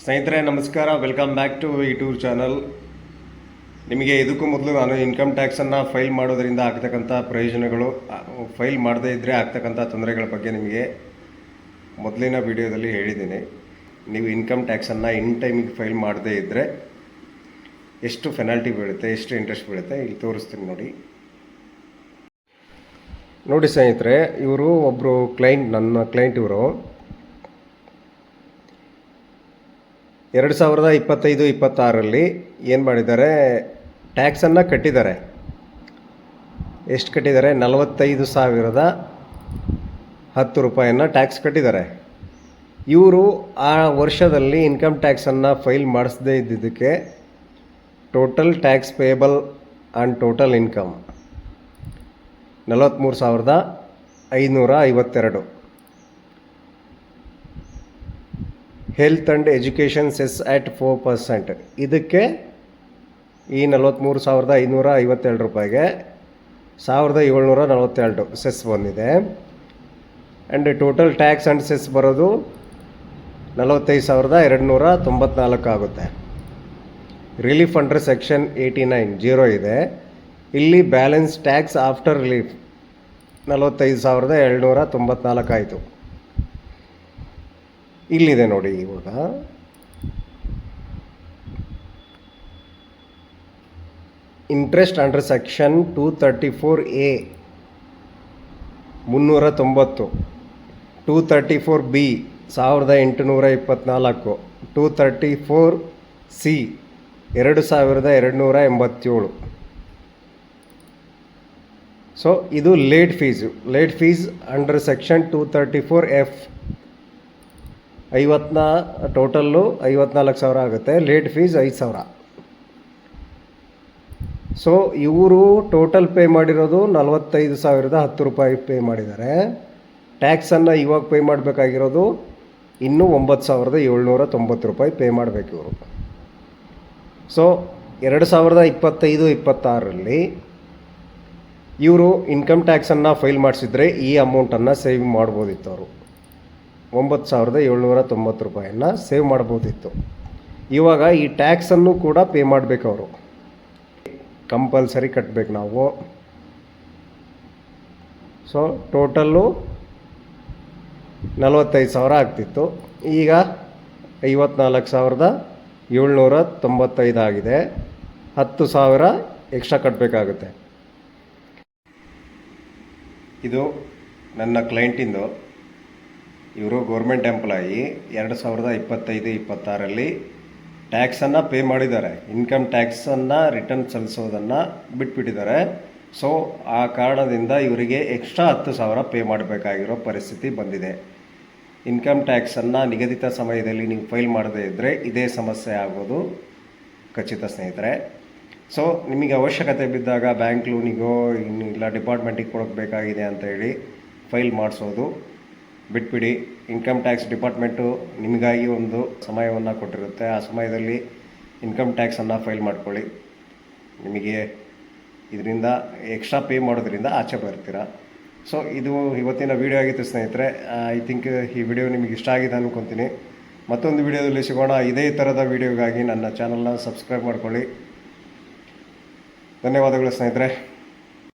ಸ್ನೇಹಿತರೆ ನಮಸ್ಕಾರ, welcome back to YouTube channel. ನಿಮಗೆ ಇದಕ್ಕೂ ಮೊದಲು ನಾನು ಇನ್ಕಮ್ ಟ್ಯಾಕ್ಸನ್ನು ಫೈಲ್ ಮಾಡೋದರಿಂದ ಆಗ್ತಕ್ಕಂಥ ಪ್ರಯೋಜನಗಳು, ಫೈಲ್ ಮಾಡದೇ ಇದ್ದರೆ ಆಗ್ತಕ್ಕಂಥ ತೊಂದರೆಗಳ ಬಗ್ಗೆ ನಿಮಗೆ ಮೊದಲಿನ ವಿಡಿಯೋದಲ್ಲಿ ಹೇಳಿದ್ದೀನಿ. ನೀವು ಇನ್ಕಮ್ ಟ್ಯಾಕ್ಸನ್ನು ಇನ್ ಟೈಮಿಗೆ ಫೈಲ್ ಮಾಡದೇ ಇದ್ದರೆ ಎಷ್ಟು ಪೆನಾಲ್ಟಿ ಬೀಳುತ್ತೆ, ಎಷ್ಟು ಇಂಟ್ರೆಸ್ಟ್ ಬೀಳುತ್ತೆ ಇಲ್ಲಿ ತೋರಿಸ್ತೀನಿ ನೋಡಿ ಸ್ನೇಹಿತರೆ. ಇವರು ಒಬ್ಬರು ನನ್ನ ಕ್ಲೈಂಟ್ ಇವರು 2025-26ರಲ್ಲಿ ಏನು ಮಾಡಿದ್ದಾರೆ, ಟ್ಯಾಕ್ಸನ್ನು ಕಟ್ಟಿದ್ದಾರೆ. ಎಷ್ಟು ಕಟ್ಟಿದ್ದಾರೆ? 45,010 ರೂಪಾಯಿಯನ್ನು ಟ್ಯಾಕ್ಸ್ ಕಟ್ಟಿದ್ದಾರೆ. ಇವರು ಆ ವರ್ಷದಲ್ಲಿ ಇನ್ಕಮ್ ಟ್ಯಾಕ್ಸನ್ನು ಫೈಲ್ ಮಾಡಿಸದೇ ಇದ್ದಿದ್ದಕ್ಕೆ total tax payable on total income 43,552. Health and education cess at 4%. ಇದಕ್ಕೆ ಈ 43,552 ರೂಪಾಯಿಗೆ 1,742 ಸೆಸ್ ಬಂದಿದೆ. And total tax and cess ಬರೋದು 45,294 ಆಗುತ್ತೆ. ರಿಲೀಫ್ ಅಂಡರ್ ಸೆಕ್ಷನ್ 89 ಇದೆ. ಇಲ್ಲಿ ಬ್ಯಾಲೆನ್ಸ್ ಟ್ಯಾಕ್ಸ್ ಆಫ್ಟರ್ ರಿಲೀಫ್ 45,794 ಆಯಿತು. ಇಲ್ಲಿದೆ ನೋಡಿ. ಇವಾಗ interest under section 234A 390, 234B 1,824, 234C 2,287. So ಇದು late fees under section 234F total 54,000 ಆಗುತ್ತೆ. Late fees 5,000. ಸೊ ಇವರು ಟೋಟಲ್ ಪೇ ಮಾಡಿರೋದು 45,010 ರೂಪಾಯಿ ಪೇ ಮಾಡಿದ್ದಾರೆ. ಟ್ಯಾಕ್ಸನ್ನು ಇವಾಗ ಪೇ ಮಾಡಬೇಕಾಗಿರೋದು ಇನ್ನೂ 9,790 ರೂಪಾಯಿ ಪೇ ಮಾಡಬೇಕು ಇವರು. ಸೊ 2025-26ರಲ್ಲಿ ಇವರು ಇನ್ಕಮ್ ಟ್ಯಾಕ್ಸನ್ನು ಫೈಲ್ ಮಾಡಿಸಿದ್ರೆ ಈ ಅಮೌಂಟನ್ನು ಸೇವ್ ಮಾಡ್ಬೋದಿತ್ತು. ಅವರು 9,790 ರೂಪಾಯಿಯನ್ನು ಸೇವ್ ಮಾಡ್ಬೋದಿತ್ತು. ಇವಾಗ ಈ ಟ್ಯಾಕ್ಸನ್ನು ಕೂಡ ಪೇ ಮಾಡಬೇಕು. ಅವರು ಕಂಪಲ್ಸರಿ ಕಟ್ಟಬೇಕು ನಾವು. ಸೊ ಟೋಟಲ್ಲು 45,000 ಆಗ್ತಿತ್ತು. ಈಗ 54,795 ಆಗಿದೆ. 10,000 ಎಕ್ಸ್ಟ್ರಾ ಕಟ್ಟಬೇಕಾಗುತ್ತೆ. ಇದು ನನ್ನ ಕ್ಲೈಂಟಿಂದು. ಇವರು ಗೌರ್ಮೆಂಟ್ ಎಂಪ್ಲಾಯಿ. 2025-26ರಲ್ಲಿ ಟ್ಯಾಕ್ಸನ್ನು ಪೇ ಮಾಡಿದ್ದಾರೆ. ಇನ್ಕಮ್ ಟ್ಯಾಕ್ಸನ್ನು ರಿಟರ್ನ್ ಸಲ್ಲಿಸೋದನ್ನು ಬಿಟ್ಬಿಟ್ಟಿದ್ದಾರೆ. ಸೊ ಆ ಕಾರಣದಿಂದ ಇವರಿಗೆ ಎಕ್ಸ್ಟ್ರಾ 10,000 ಪೇ ಮಾಡಬೇಕಾಗಿರೋ ಪರಿಸ್ಥಿತಿ ಬಂದಿದೆ. ಇನ್ಕಮ್ ಟ್ಯಾಕ್ಸನ್ನು ನಿಗದಿತ ಸಮಯದಲ್ಲಿ ನೀವು ಫೈಲ್ ಮಾಡದೇ ಇದ್ದರೆ ಇದೇ ಸಮಸ್ಯೆ ಆಗೋದು ಖಚಿತ ಸ್ನೇಹಿತರೆ. ಸೊ ನಿಮಗೆ ಅವಶ್ಯಕತೆ ಬಿದ್ದಾಗ ಬ್ಯಾಂಕ್ ಲೋನಿಗೋ ಇಲ್ಲ ಡಿಪಾರ್ಟ್ಮೆಂಟಿಗೆ ಕೊಡಬೇಕಾಗಿದೆ ಅಂತ ಹೇಳಿ ಫೈಲ್ ಮಾಡಿಸೋದು ಬಿಟ್ಬಿಡಿ. ಇನ್ಕಮ್ ಟ್ಯಾಕ್ಸ್ ಡಿಪಾರ್ಟ್ಮೆಂಟು ನಿಮಗಾಗಿ ಒಂದು ಸಮಯವನ್ನು ಕೊಟ್ಟಿರುತ್ತೆ. ಆ ಸಮಯದಲ್ಲಿ ಇನ್ಕಮ್ ಟ್ಯಾಕ್ಸನ್ನು ಫೈಲ್ ಮಾಡ್ಕೊಳ್ಳಿ. ನಿಮಗೆ ಇದರಿಂದ ಎಕ್ಸ್ಟ್ರಾ ಪೇ ಮಾಡೋದ್ರಿಂದ ಆಚೆ ಬರ್ತೀರ. ಸೊ ಇದು ಇವತ್ತಿನ ವಿಡಿಯೋ ಆಗಿತ್ತು ಸ್ನೇಹಿತರೆ. ಐ ಥಿಂಕ್ ಈ ವಿಡಿಯೋ ನಿಮಗೆ ಇಷ್ಟ ಆಗಿದೆ ಅಂದ್ಕೊತೀನಿ. ಮತ್ತೊಂದು ವಿಡಿಯೋದಲ್ಲಿ ಸಿಗೋಣ. ಇದೇ ಥರದ ವಿಡಿಯೋಗಾಗಿ ನನ್ನ ಚಾನಲ್ನ ಸಬ್ಸ್ಕ್ರೈಬ್ ಮಾಡ್ಕೊಳ್ಳಿ. ಧನ್ಯವಾದಗಳು ಸ್ನೇಹಿತರೆ.